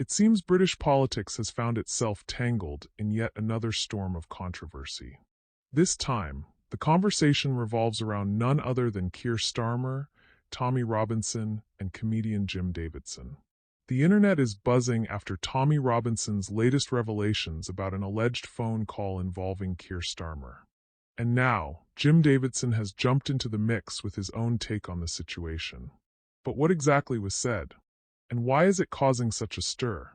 It seems British politics has found itself tangled in yet another storm of controversy. This time, the conversation revolves around none other than Keir Starmer, Tommy Robinson, and comedian Jim Davidson. The internet is buzzing after Tommy Robinson's latest revelations about an alleged phone call involving Keir Starmer. And now, Jim Davidson has jumped into the mix with his own take on the situation. But what exactly was said? And why is it causing such a stir?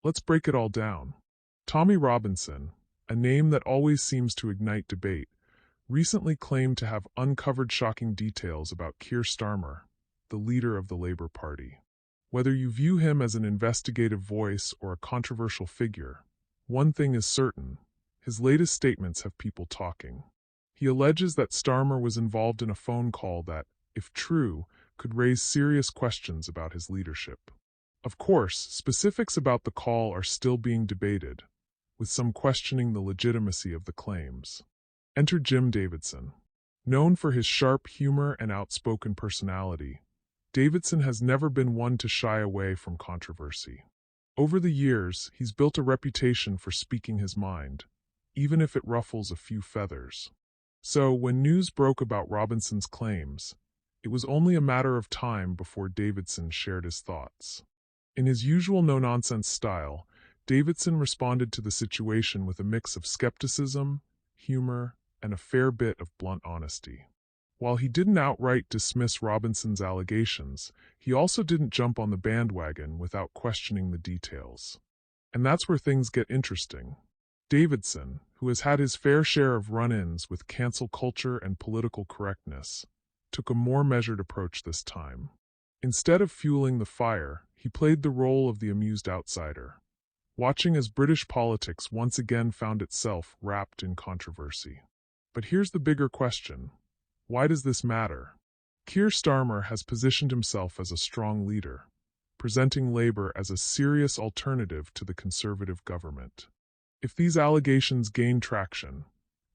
Let's break it all down. Tommy Robinson, a name that always seems to ignite debate, recently claimed to have uncovered shocking details about Keir Starmer, the leader of the Labour Party. Whether you view him as an investigative voice or a controversial figure, one thing is certain: his latest statements have people talking. He alleges that Starmer was involved in a phone call that, if true, could raise serious questions about his leadership. Of course, specifics about the call are still being debated, with some questioning the legitimacy of the claims. Enter Jim Davidson. Known for his sharp humor and outspoken personality, Davidson has never been one to shy away from controversy. Over the years, he's built a reputation for speaking his mind, even if it ruffles a few feathers. So, when news broke about Robinson's claims, it was only a matter of time before Davidson shared his thoughts. In his usual no-nonsense style, Davidson responded to the situation with a mix of skepticism, humor, and a fair bit of blunt honesty. While he didn't outright dismiss Robinson's allegations, he also didn't jump on the bandwagon without questioning the details. And that's where things get interesting. Davidson, who has had his fair share of run-ins with cancel culture and political correctness, took a more measured approach this time. Instead of fueling the fire, he played the role of the amused outsider, watching as British politics once again found itself wrapped in controversy. But here's the bigger question. Why does this matter? Keir Starmer has positioned himself as a strong leader, presenting Labour as a serious alternative to the Conservative government. If these allegations gain traction,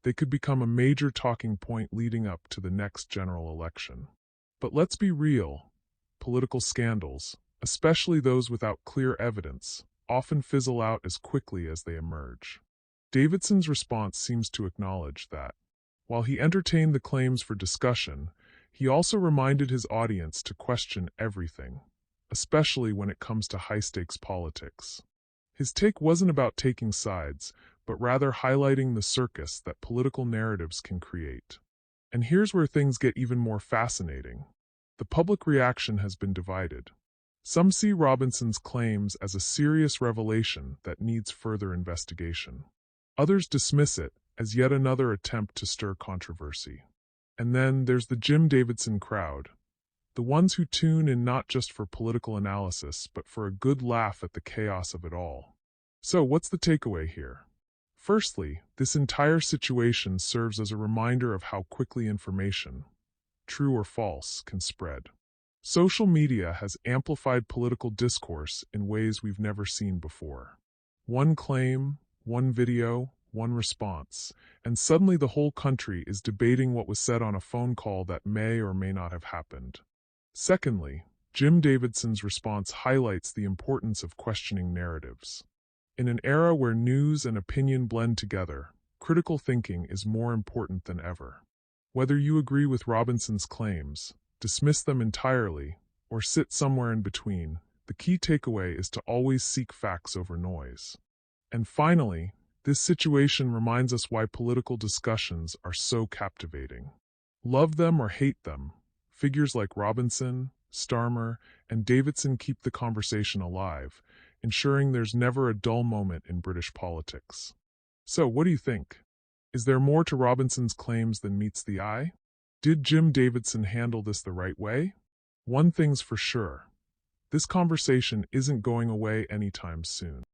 they could become a major talking point leading up to the next general election. But let's be real. Political scandals, especially those without clear evidence, often fizzle out as quickly as they emerge. Davidson's response seems to acknowledge that. While he entertained the claims for discussion, he also reminded his audience to question everything, especially when it comes to high-stakes politics. His take wasn't about taking sides, but rather highlighting the circus that political narratives can create. And here's where things get even more fascinating. The public reaction has been divided. Some see Robinson's claims as a serious revelation that needs further investigation. Others dismiss it as yet another attempt to stir controversy. And then there's the Jim Davidson crowd, the ones who tune in not just for political analysis, but for a good laugh at the chaos of it all. So, what's the takeaway here? Firstly, this entire situation serves as a reminder of how quickly information, true or false, can spread. Social media has amplified political discourse in ways we've never seen before. One claim, one video, one response, and suddenly the whole country is debating what was said on a phone call that may or may not have happened. Secondly, Jim Davidson's response highlights the importance of questioning narratives. In an era where news and opinion blend together, critical thinking is more important than ever. Whether you agree with Robinson's claims, dismiss them entirely, or sit somewhere in between, the key takeaway is to always seek facts over noise. And finally, this situation reminds us why political discussions are so captivating. Love them or hate them, figures like Robinson, Starmer, and Davidson keep the conversation alive, ensuring there's never a dull moment in British politics. So, what do you think? Is there more to Robinson's claims than meets the eye? Did Jim Davidson handle this the right way? One thing's for sure. This conversation isn't going away anytime soon.